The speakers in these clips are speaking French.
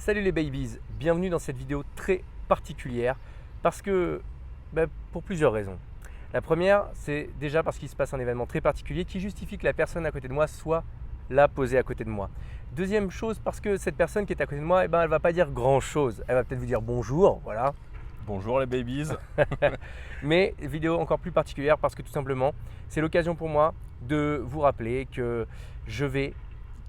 Salut les babies, bienvenue dans cette vidéo très particulière parce que, pour plusieurs raisons. La première, c'est déjà parce qu'il se passe un événement très particulier qui justifie que la personne à côté de moi soit là posée à côté de moi. Deuxième chose, parce que cette personne qui est à côté de moi, elle ne va pas dire grand chose. Elle va peut-être vous dire bonjour, voilà. Bonjour les babies. Mais vidéo encore plus particulière parce que tout simplement, c'est l'occasion pour moi de vous rappeler que je vais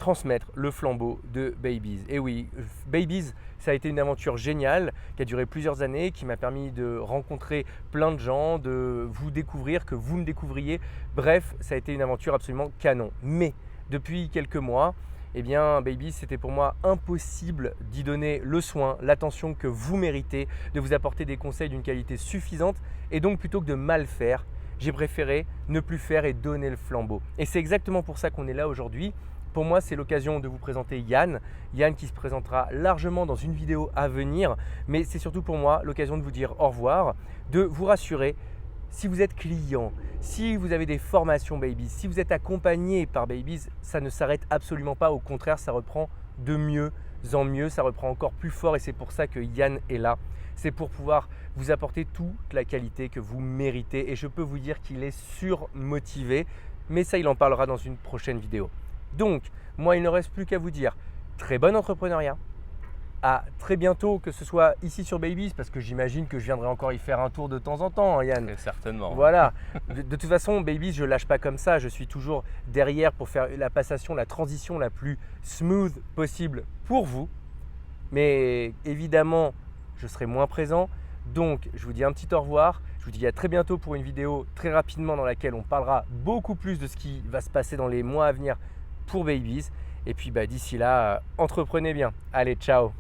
transmettre le flambeau de Babies. Et oui, Babies, ça a été une aventure géniale qui a duré plusieurs années, qui m'a permis de rencontrer plein de gens, de vous découvrir, que vous me découvriez. Bref, ça a été une aventure absolument canon. Mais depuis quelques mois, eh bien, Babies, c'était pour moi impossible d'y donner le soin, l'attention que vous méritez, de vous apporter des conseils d'une qualité suffisante. Et donc, plutôt que de mal faire, j'ai préféré ne plus faire et donner le flambeau. Et c'est exactement pour ça qu'on est là aujourd'hui. Pour moi, c'est l'occasion de vous présenter Yann. Yann qui se présentera largement dans une vidéo à venir. Mais c'est surtout pour moi l'occasion de vous dire au revoir, de vous rassurer. Si vous êtes client, si vous avez des formations Babies, si vous êtes accompagné par Babies, ça ne s'arrête absolument pas. Au contraire, ça reprend de mieux en mieux, ça reprend encore plus fort et c'est pour ça que Yann est là. C'est pour pouvoir vous apporter toute la qualité que vous méritez et je peux vous dire qu'il est surmotivé, mais ça, il en parlera dans une prochaine vidéo. Donc, moi, il ne reste plus qu'à vous dire très bon entrepreneuriat. À très bientôt, que ce soit ici sur Babies, parce que j'imagine que je viendrai encore y faire un tour de temps en temps, hein, Yann. Très certainement. Voilà. De toute façon, Babies, je ne lâche pas comme ça. Je suis toujours derrière pour faire la passation, la transition la plus smooth possible pour vous. Mais évidemment, je serai moins présent. Donc, je vous dis un petit au revoir. Je vous dis à très bientôt pour une vidéo très rapidement dans laquelle on parlera beaucoup plus de ce qui va se passer dans les mois à venir pour Babies. Et puis d'ici là, entreprenez bien. Allez, ciao!